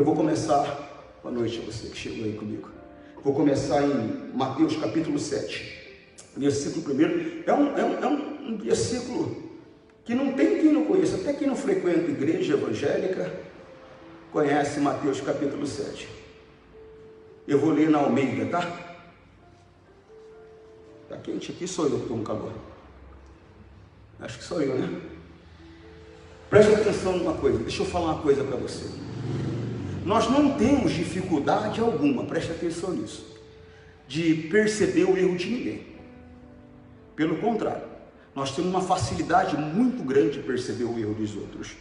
Eu vou começar, boa noite a você que chegou aí comigo. Vou começar em Mateus capítulo 7, versículo 1. É um versículo que não tem quem não conheça, até quem não frequenta igreja evangélica conhece Mateus capítulo 7. Eu vou ler na Almeida, tá? Tá quente aqui, sou eu que estou com calor. Acho que sou eu, né? Preste atenção numa coisa, deixa eu falar uma coisa para você. Nós não temos dificuldade alguma, preste atenção nisso, de perceber o erro de ninguém. Pelo contrário, nós temos uma facilidade muito grande de perceber o erro dos outros.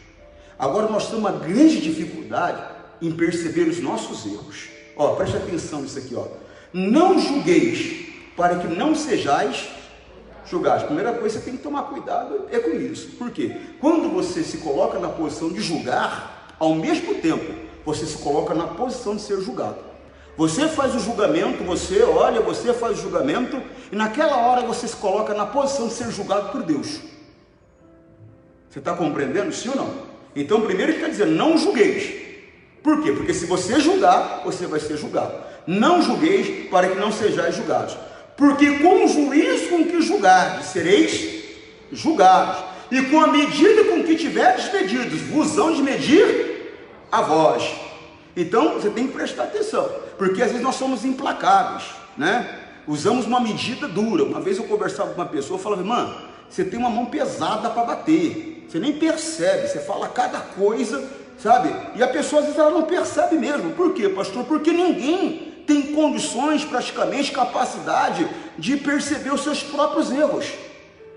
Agora nós temos uma grande dificuldade em perceber os nossos erros. Ó, preste atenção nisso aqui, ó. Não julgueis, para que não sejais julgados. Primeira coisa, você tem que tomar cuidado é com isso. Por quê? Quando você se coloca na posição de julgar, ao mesmo tempo, você se coloca na posição de ser julgado. Você faz o julgamento, você olha, você faz o julgamento, e naquela hora você se coloca na posição de ser julgado por Deus. Você está compreendendo, sim ou não? Então, primeiro ele está dizendo, não julgueis. Por quê? Porque se você julgar, você vai ser julgado. Não julgueis, para que não sejais julgados. Porque com o juízo com que julgardes, sereis julgados. E com a medida com que tiverdes medidos, vos hão de medir a vós. Então, você tem que prestar atenção. Porque às vezes nós somos implacáveis, né? Usamos uma medida dura. Uma vez eu conversava com uma pessoa, eu falava, irmã, você tem uma mão pesada para bater. Você nem percebe, você fala cada coisa, sabe? E a pessoa às vezes ela não percebe mesmo. Por quê, pastor? Porque ninguém tem condições, praticamente, capacidade de perceber os seus próprios erros.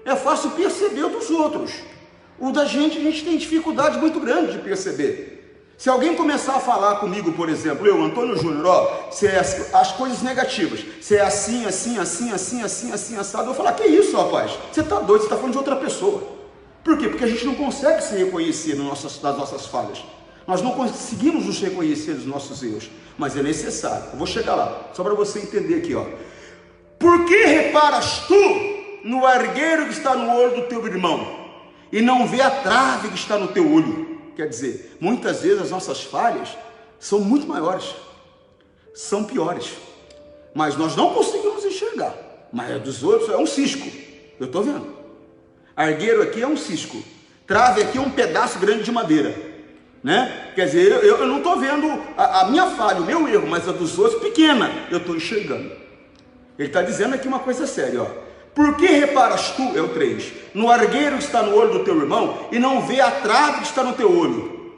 É fácil perceber o dos outros. O da gente, a gente tem dificuldade muito grande de perceber. Se alguém começar a falar comigo, por exemplo, eu, Antônio Júnior, ó, se é as coisas negativas, se é assim, assado, eu vou falar, que isso, rapaz? Você está doido, você está falando de outra pessoa. Por quê? Porque a gente não consegue se reconhecer nas nossas falhas. Nós não conseguimos nos reconhecer dos nossos erros, mas é necessário. Eu vou chegar lá, só para você entender aqui, ó. Por que reparas tu no argueiro que está no olho do teu irmão, e não vê a trave que está no teu olho? Quer dizer, muitas vezes as nossas falhas são muito maiores, são piores, mas nós não conseguimos enxergar. Mas a dos outros é um cisco, eu estou vendo. Argueiro aqui é um cisco, trave aqui é um pedaço grande de madeira, né? Quer dizer, eu não estou vendo a minha falha, o meu erro, mas a dos outros pequena, eu estou enxergando. Ele está dizendo aqui uma coisa séria, ó. Por que reparas tu, é o 3, no argueiro que está no olho do teu irmão, e não vê a trave que está no teu olho?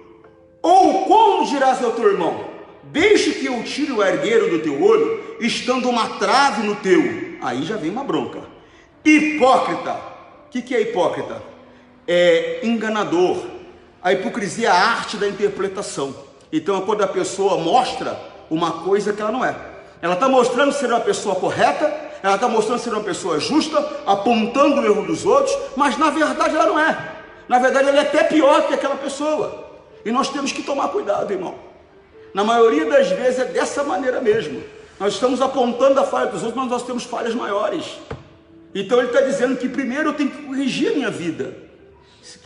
Ou como dirás ao teu irmão, deixe que eu tire o argueiro do teu olho, estando uma trave no teu? Aí já vem uma bronca. Hipócrita. O que é hipócrita? É enganador. A hipocrisia é a arte da interpretação. Então é quando a pessoa mostra uma coisa que ela não é. Ela está mostrando ser uma pessoa correta, ela está mostrando ser uma pessoa justa, apontando o erro dos outros, mas na verdade ela não é. Na verdade ela é até pior que aquela pessoa. E nós temos que tomar cuidado, irmão. Na maioria das vezes é dessa maneira mesmo. Nós estamos apontando a falha dos outros, mas nós temos falhas maiores. Então ele está dizendo que primeiro eu tenho que corrigir a minha vida.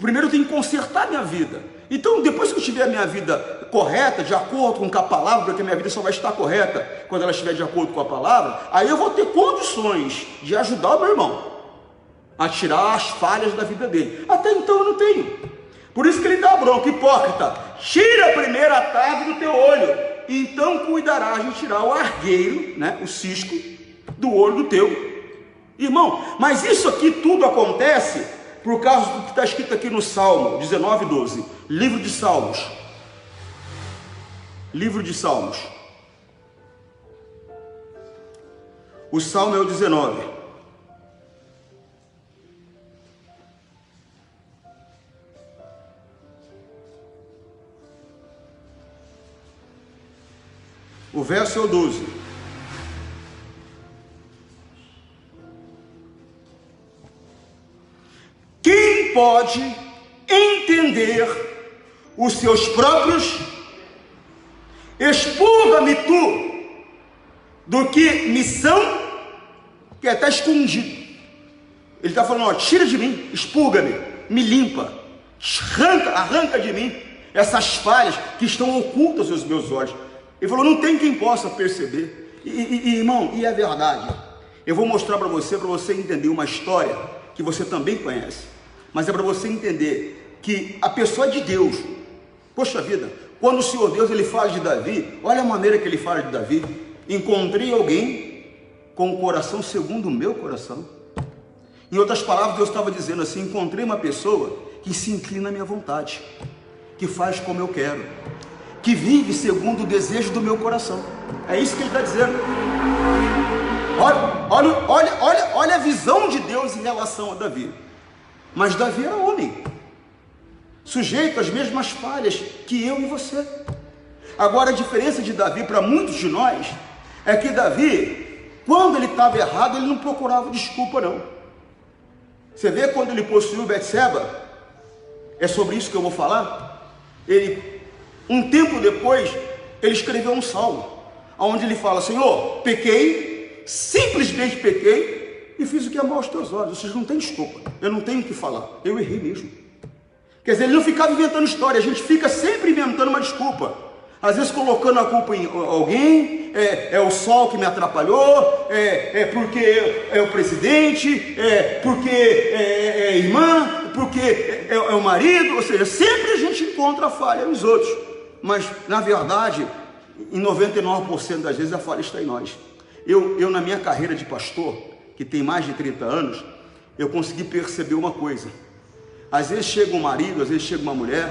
Primeiro eu tenho que consertar a minha vida. Então depois que eu tiver a minha vida correta, de acordo com a palavra, porque a minha vida só vai estar correta quando ela estiver de acordo com a palavra, aí eu vou ter condições de ajudar o meu irmão a tirar as falhas da vida dele. Até então eu não tenho. Por isso que ele dá bronca, hipócrita, tira primeiro a trave do teu olho, então cuidarás de tirar o argueiro, né, o cisco, do olho do teu irmão. Mas isso aqui tudo acontece por causa do que está escrito aqui no Salmo 19:12, livro de Salmos. Livro de Salmos. O Salmo é o 19. O verso é o 12. Quem pode entender os seus próprios? Expurga-me tu do que me são, que está escondido. Ele está falando, ó, tira de mim, expurga-me, me limpa, arranca de mim essas falhas que estão ocultas aos meus olhos. Ele falou, não tem quem possa perceber. Irmão, e é verdade. Eu vou mostrar para você entender uma história que você também conhece. Mas é para você entender que a pessoa de Deus, poxa vida, quando o Senhor Deus ele fala de Davi, olha a maneira que ele fala de Davi. Encontrei alguém com o coração segundo o meu coração. Em outras palavras, Deus estava dizendo assim, encontrei uma pessoa que se inclina à minha vontade, que faz como eu quero, que vive segundo o desejo do meu coração. É isso que ele está dizendo. Olha a visão de Deus em relação a Davi. Mas Davi era homem, sujeito às mesmas falhas que eu e você. Agora a diferença de Davi para muitos de nós é que Davi, quando ele estava errado, ele não procurava desculpa não. Você vê quando ele possuiu Betseba, é sobre isso que eu vou falar. Ele, um tempo depois, ele escreveu um salmo, onde ele fala, Senhor, pequei, simplesmente pequei, e fiz o que é mal aos teus olhos. Vocês não têm desculpa, eu não tenho o que falar, eu errei mesmo. Quer dizer, ele não ficava inventando história, a gente fica sempre inventando uma desculpa, às vezes colocando a culpa em alguém, é o sol que me atrapalhou, é porque é o presidente, é porque é a irmã, porque é o marido, ou seja, sempre a gente encontra a falha nos outros, mas na verdade, em 99% das vezes a falha está em nós. Eu na minha carreira de pastor, que tem mais de 30 anos, eu consegui perceber uma coisa. Às vezes chega um marido, às vezes chega uma mulher,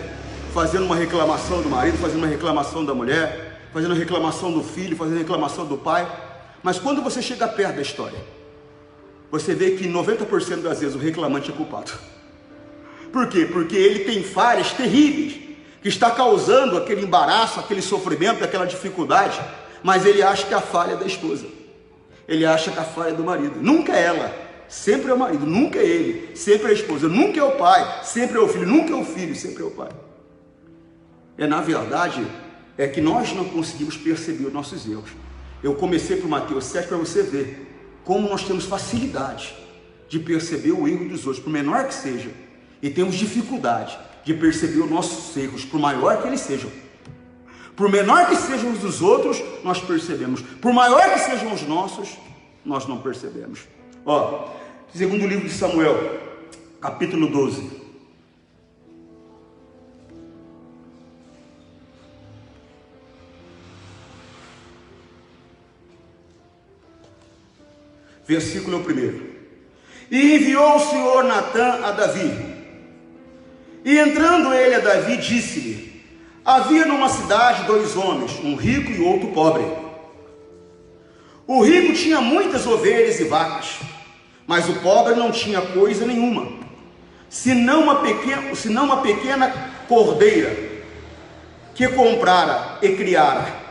fazendo uma reclamação do marido, fazendo uma reclamação da mulher, fazendo uma reclamação do filho, fazendo reclamação do pai. Mas quando você chega perto da história, você vê que 90% das vezes o reclamante é culpado. Por quê? Porque ele tem falhas terríveis, que está causando aquele embaraço, aquele sofrimento, aquela dificuldade, mas ele acha que a falha é da esposa. Ele acha que a falha é do marido. Nunca é ela, sempre é o marido, nunca é ele, sempre é a esposa, nunca é o pai, sempre é o filho, nunca é o filho, sempre é o pai. Na verdade, é que nós não conseguimos perceber os nossos erros. Eu comecei por Mateus 7 para você ver como nós temos facilidade de perceber o erro dos outros, por menor que seja, e temos dificuldade de perceber os nossos erros, por maior que eles sejam. Por menor que sejam os dos outros, nós percebemos. Por maior que sejam os nossos, nós não percebemos. Segundo livro de Samuel, capítulo 12. Versículo 1. E enviou o Senhor Natã a Davi. E entrando ele a Davi, disse-lhe, havia numa cidade 2 homens, um rico e outro pobre. O rico tinha muitas ovelhas e vacas, mas o pobre não tinha coisa nenhuma, senão uma pequena cordeira, que comprara e criara.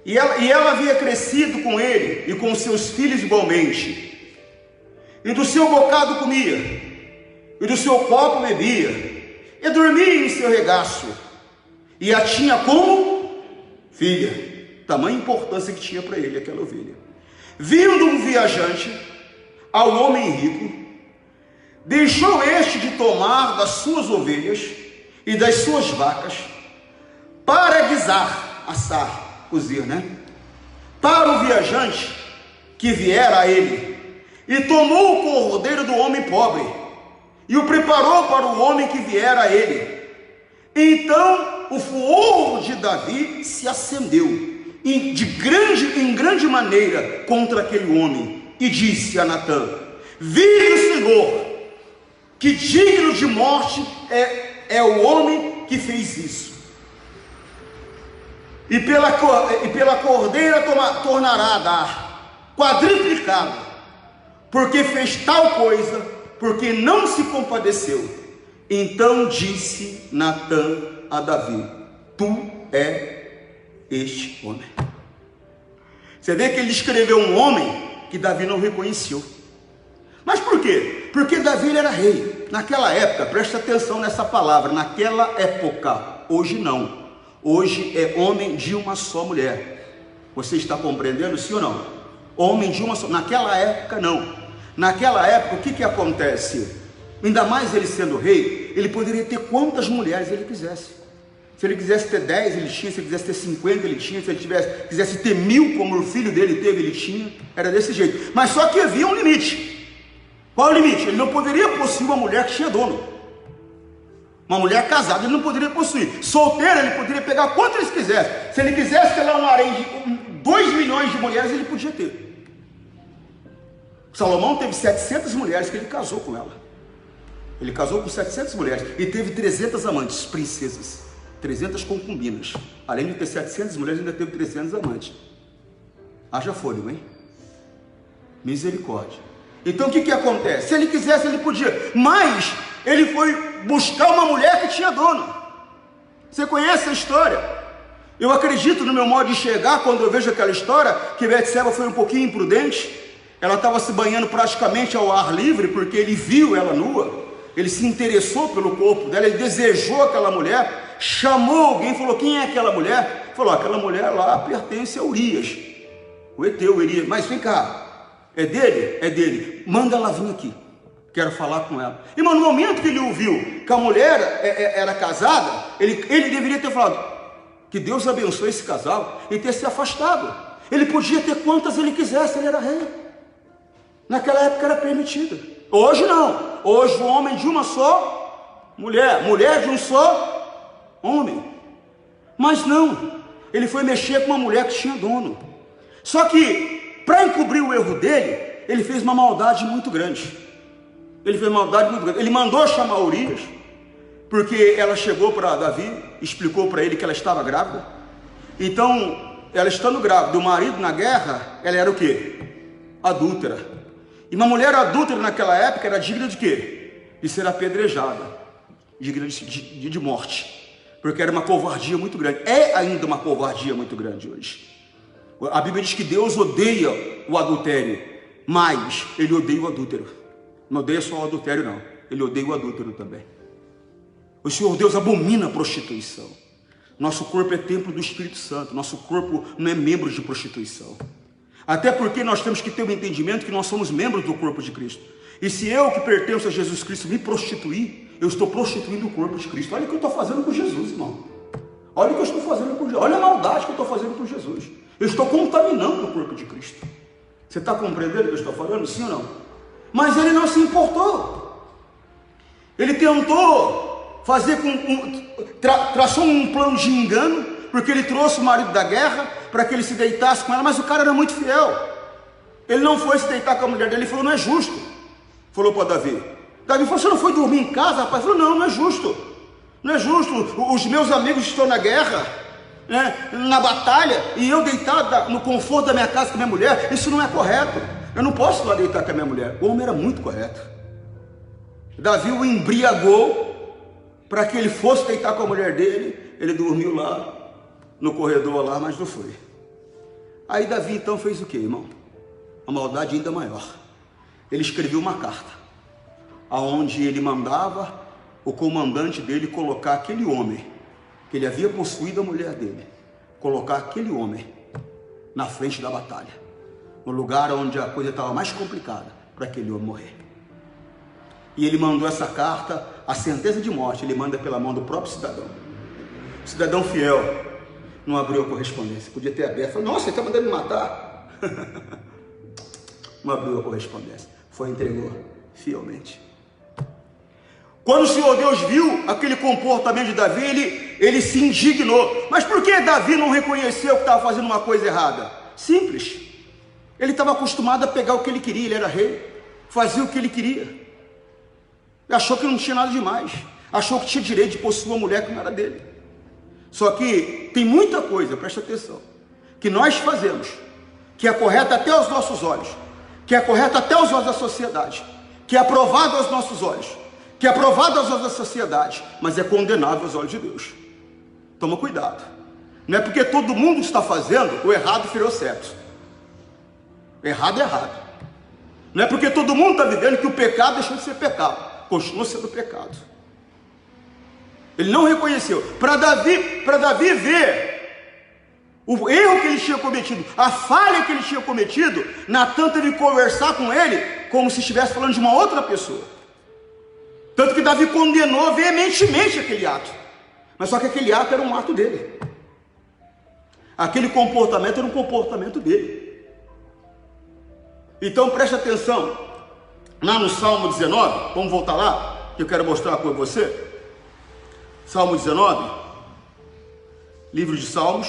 E ela havia crescido com ele e com seus filhos igualmente, e do seu bocado comia, e do seu copo bebia, e dormia em seu regaço, e a tinha como filha. Tamanha importância que tinha para ele aquela ovelha. Vindo um viajante ao homem rico, deixou este de tomar das suas ovelhas e das suas vacas, para guisar, assar, cozir, para o viajante que viera a ele, e tomou o cordeiro do homem pobre, e o preparou para o homem que viera a ele. Então o furor de Davi se acendeu em grande maneira contra aquele homem, e disse a Natã, vive o Senhor, que digno de morte é o homem que fez isso, e pela cordeira tornará a dar quadriplicado, porque fez tal coisa, porque não se compadeceu. Então disse Natã a Davi, tu é este homem. Você vê que ele escreveu um homem que Davi não reconheceu. Mas por quê? Porque Davi ele era rei. Naquela época, presta atenção nessa palavra, naquela época, hoje não. Hoje é homem de uma só mulher. Você está compreendendo, sim ou não? Homem de uma só. Naquela época não. Naquela época o que acontece? Ainda mais ele sendo rei, ele poderia ter quantas mulheres ele quisesse. Se ele quisesse ter 10, ele tinha. Se ele quisesse ter 50, ele tinha. Se ele quisesse ter 1000, como o filho dele teve, ele tinha. Era desse jeito. Mas só que havia um limite. Qual é o limite? Ele não poderia possuir uma mulher que tinha dono. Uma mulher casada ele não poderia possuir. Solteira ele poderia pegar quanto ele quisesse. Se ele quisesse ter lá um harém de 2 milhões de mulheres, ele podia ter. Salomão teve 700 mulheres que ele casou com ela. Ele casou com 700 mulheres e teve 300 amantes, princesas, 300 concubinas. Além de ter 700 mulheres, ainda teve 300 amantes. Haja fôlego, hein? Misericórdia. Então o que acontece? Se ele quisesse, ele podia. Mas ele foi buscar uma mulher que tinha dono. Você conhece a história? Eu acredito, no meu modo de enxergar, quando eu vejo aquela história, que Betseba foi um pouquinho imprudente. Ela estava se banhando praticamente ao ar livre, porque ele viu ela nua. Ele se interessou pelo corpo dela, ele desejou aquela mulher, chamou alguém, falou: quem é aquela mulher? Falou: aquela mulher lá pertence a Urias, o Eteu, Urias. Mas vem cá, é dele? É dele. Manda ela vir aqui, quero falar com ela. Irmão, no momento que ele ouviu que a mulher era casada, ele deveria ter falado: que Deus abençoe esse casal, e ter se afastado. Ele podia ter quantas ele quisesse, ele era rei. Naquela época era permitido. Hoje não. Hoje o homem de uma só mulher, mulher de um só homem. Mas não, ele foi mexer com uma mulher que tinha dono. Só que, para encobrir o erro dele, ele fez uma maldade muito grande. Ele mandou chamar Urias, porque ela chegou para Davi, explicou para ele que ela estava grávida. Então, ela estando grávida, o marido na guerra, ela era o quê? Adúltera. E uma mulher adúltera naquela época era digna de quê? De ser apedrejada, digna de morte, porque era uma covardia muito grande. É ainda uma covardia muito grande hoje. A Bíblia diz que Deus odeia o adultério, mas Ele odeia o adúltero. Não odeia só o adultério, não. Ele odeia o adúltero também. O Senhor Deus abomina a prostituição. Nosso corpo é templo do Espírito Santo. Nosso corpo não é membro de prostituição. Até porque nós temos que ter um entendimento que nós somos membros do corpo de Cristo. E se eu, que pertenço a Jesus Cristo, me prostituir, eu estou prostituindo o corpo de Cristo. Olha o que eu estou fazendo com Jesus, irmão. Olha o que eu estou fazendo com Jesus. Olha a maldade que eu estou fazendo com Jesus. Eu estou contaminando o corpo de Cristo. Você está compreendendo o que eu estou falando? Sim ou não? Mas ele não se importou. Ele tentou fazer traçou um plano de engano, porque ele trouxe o marido da guerra para que ele se deitasse com ela, mas o cara era muito fiel. Ele não foi se deitar com a mulher dele, ele falou: não é justo. Falou para Davi. Davi falou: você não foi dormir em casa, rapaz? Ele falou: não, não é justo. Não é justo. Os meus amigos estão na guerra, né, na batalha, e eu deitado no conforto da minha casa com a minha mulher. Isso não é correto. Eu não posso lá deitar com a minha mulher. O homem era muito correto. Davi o embriagou para que ele fosse deitar com a mulher dele. Ele dormiu lá no corredor lá, mas não foi. Aí Davi então fez o que, irmão? A maldade ainda maior. Ele escreveu uma carta, aonde ele mandava o comandante dele colocar aquele homem, que ele havia possuído a mulher dele, colocar aquele homem na frente da batalha, no lugar onde a coisa estava mais complicada, para aquele homem morrer. E ele mandou essa carta, a sentença de morte, ele manda pela mão do próprio cidadão. O cidadão fiel não abriu a correspondência, podia ter aberto, falou: nossa, ele está mandando me matar. Não abriu a correspondência, foi e entregou fielmente. Quando o Senhor Deus viu aquele comportamento de Davi, ele se indignou. Mas por que Davi não reconheceu que estava fazendo uma coisa errada? Simples. Ele estava acostumado a pegar o que ele queria, ele era rei, fazia o que ele queria. Achou que não tinha nada demais, achou que tinha direito de possuir uma mulher que não era dele. Só que tem muita coisa, presta atenção, que nós fazemos, que é correta até aos nossos olhos, que é correta até aos olhos da sociedade, que é aprovado aos nossos olhos, que é aprovado aos olhos da sociedade, mas é condenável aos olhos de Deus. Toma cuidado. Não é porque todo mundo está fazendo, o errado virou certo. Errado é errado. Não é porque todo mundo está vivendo que o pecado deixou de ser pecado. Continua sendo pecado. Ele não reconheceu. Para Davi ver o erro que ele tinha cometido, a falha que ele tinha cometido, na tanto ele conversar com ele, como se estivesse falando de uma outra pessoa. Tanto que Davi condenou veementemente aquele ato. Mas só que aquele ato era um ato dele. Aquele comportamento era um comportamento dele. Então preste atenção. Lá no Salmo 19, vamos voltar lá, que eu quero mostrar uma coisa para você. Salmo 19, livro de Salmos.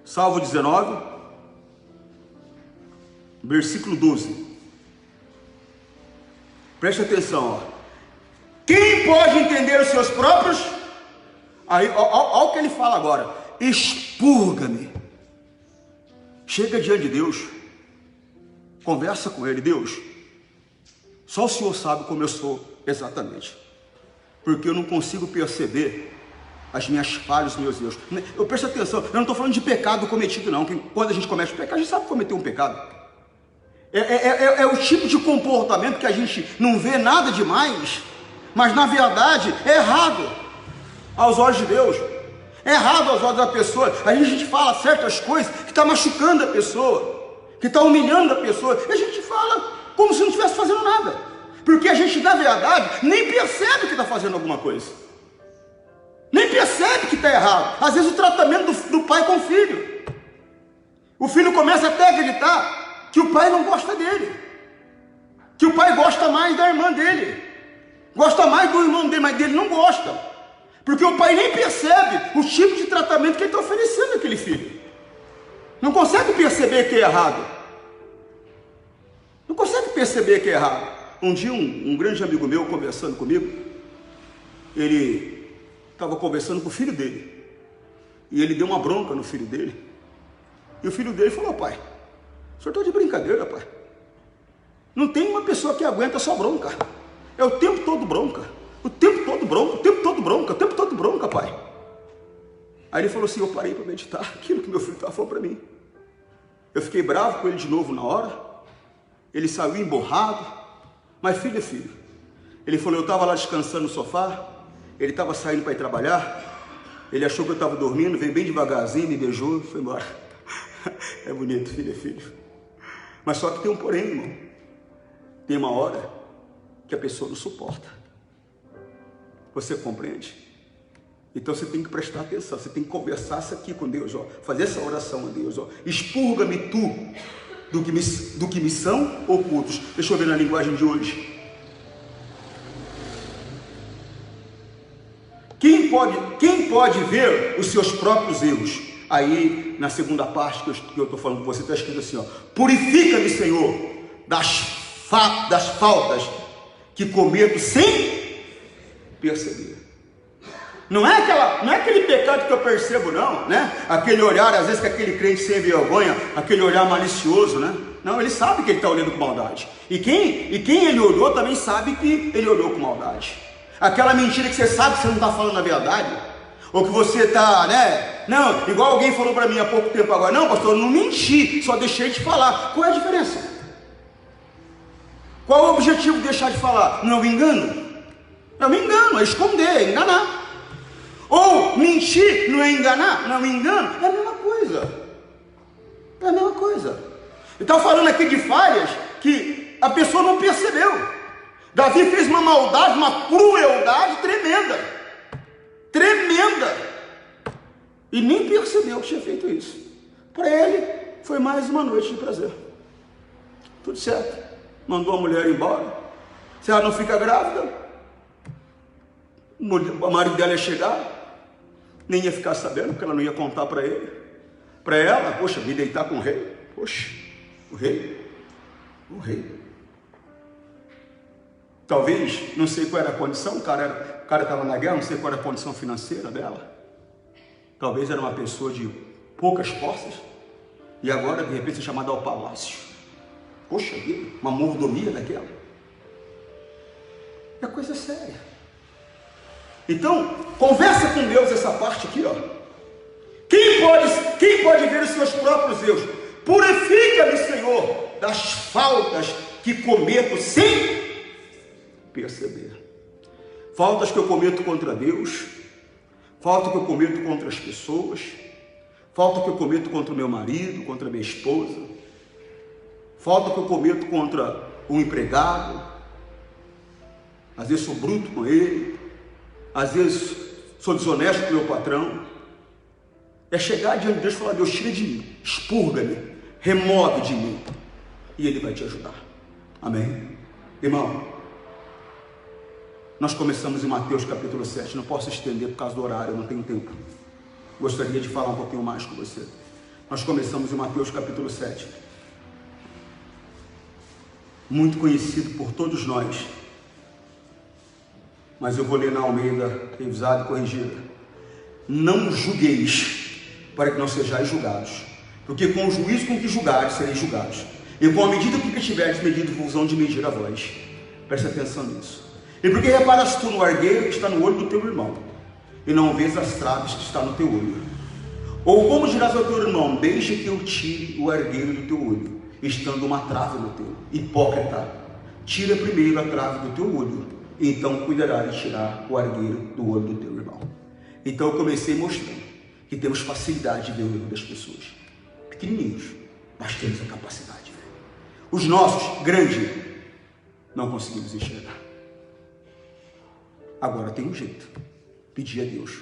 Salmo 19, versículo 12. Preste atenção, ó. Quem pode entender os seus próprios? Aí, olha o que ele fala agora. Expurga-me. Chega diante de Deus. Conversa com ele. Deus, só o Senhor sabe como eu sou exatamente. Porque eu não consigo perceber as minhas falhas, os meus erros. Eu presto atenção, eu não estou falando de pecado cometido não. Quando a gente comete pecado, a gente sabe cometer um pecado. É o tipo de comportamento que a gente não vê nada demais, mas na verdade é errado aos olhos de Deus, é errado aos olhos da pessoa. A gente fala certas coisas que está machucando a pessoa, que está humilhando a pessoa, e a gente fala como se não estivesse fazendo nada, porque a gente na verdade nem percebe que está fazendo alguma coisa, nem percebe que está errado. Às vezes o tratamento do pai com o filho começa até a gritar que o pai não gosta dele, que o pai gosta mais da irmã dele, gosta mais do irmão dele, mas dele não gosta, porque o pai nem percebe o tipo de tratamento que ele está oferecendo àquele filho, não consegue perceber que é errado, não consegue perceber que é errado. Um dia um grande amigo meu conversando comigo, ele estava conversando com o filho dele, e ele deu uma bronca no filho dele, e o filho dele falou: pai, o senhor está de brincadeira, pai. Não tem uma pessoa que aguenta só bronca. É o tempo todo bronca. O tempo todo bronca, o tempo todo bronca, o tempo todo bronca, pai. Aí ele falou assim, eu parei para meditar aquilo que meu filho estava falando para mim. Eu fiquei bravo com ele de novo na hora. Ele saiu emborrado. Mas filho é filho. Ele falou, eu estava lá descansando no sofá. Ele estava saindo para ir trabalhar. Ele achou que eu estava dormindo, veio bem devagarzinho, me beijou e foi embora. É bonito, filho é filho. Mas só que tem um porém, irmão. Tem uma hora que a pessoa não suporta. Você compreende? Então você tem que prestar atenção, você tem que conversar isso aqui com Deus, ó. Fazer essa oração a Deus, ó. Expurga-me tu do que me são ocultos. Deixa eu ver na linguagem de hoje. Quem pode ver os seus próprios erros? Aí, na segunda parte que eu estou falando com você, está escrito assim, ó: purifica-me, Senhor, das faltas que cometo sem perceber. Não é aquele pecado que eu percebo, não, né? Aquele olhar, às vezes, que aquele crente sem vergonha, aquele olhar malicioso, né? Não, ele sabe que ele está olhando com maldade. E quem ele olhou também sabe que ele olhou com maldade. Aquela mentira que você sabe que você não está falando a verdade. Ou que você está, né? Não, igual alguém falou para mim há pouco tempo agora. Não, pastor, eu não menti, só deixei de falar. Qual é a diferença? Qual é o objetivo de deixar de falar? Não é o engano? É o engano, é esconder, é enganar. Ou mentir não é enganar? Não é o engano? É a mesma coisa. É a mesma coisa. Ele está falando aqui de falhas que a pessoa não percebeu. Davi fez uma maldade, uma crueldade tremenda. Tremenda, e nem percebeu que tinha feito isso. Para ele foi mais uma noite de prazer, tudo certo. Mandou a mulher embora. Se ela não fica grávida, o marido dela ia chegar, nem ia ficar sabendo, porque ela não ia contar para ele. Para ela, poxa, me deitar com o rei. Poxa, o rei. Talvez, não sei qual era a condição, o cara estava na guerra, não sei qual era a condição financeira dela. Talvez era uma pessoa de poucas posses, e agora de repente é chamada ao palácio. Poxa vida, uma mordomia daquela. É coisa séria. Então, conversa com Deus essa parte aqui, ó. Quem pode ver os seus próprios erros? Purifica-me, Senhor, das faltas que cometo sem perceber. Faltas que eu cometo contra Deus, falta que eu cometo contra as pessoas, falta que eu cometo contra o meu marido, contra a minha esposa, falta que eu cometo contra o empregado, às vezes sou bruto com ele, às vezes sou desonesto com o meu patrão. É chegar diante de Deus e falar: Deus, tira de mim, expurga-me, remove de mim, e Ele vai te ajudar. Amém? Irmão, nós começamos em Mateus capítulo 7, não posso estender por causa do horário, eu não tenho tempo. Gostaria de falar um pouquinho mais com você. Nós começamos em Mateus capítulo 7, muito conhecido por todos nós, mas eu vou ler na Almeida, revisada e corrigida. Não julgueis, para que não sejais julgados, porque com o juízo com que julgares, sereis julgados, e com a medida com que tiveres medido, vos hão de medir a vós. Preste atenção nisso. E porque reparas tu no argueiro que está no olho do teu irmão, e não vês as traves que está no teu olho? Ou como dirás ao teu irmão: deixa que eu tire o argueiro do teu olho, estando uma trave no teu? Hipócrita, tira primeiro a trave do teu olho, e então cuidará de tirar o argueiro do olho do teu irmão. Então eu comecei mostrando que temos facilidade de ver o erro das pessoas, pequenininhos, mas temos a capacidade. Os nossos, grandes, não conseguimos enxergar. Agora tem um jeito: pedir a Deus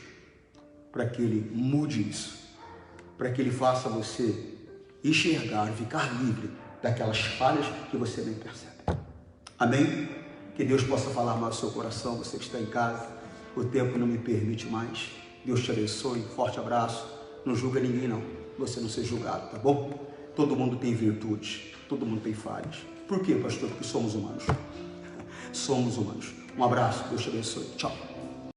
para que Ele mude isso, para que Ele faça você enxergar, ficar livre daquelas falhas que você nem percebe. Amém? Que Deus possa falar mais no seu coração. Você que está em casa, o tempo não me permite mais. Deus te abençoe, forte abraço. Não julga ninguém não, você não ser julgado, tá bom? Todo mundo tem virtudes, todo mundo tem falhas. Por quê, pastor? Porque somos humanos. Somos humanos. Um abraço, Deus te abençoe. Tchau.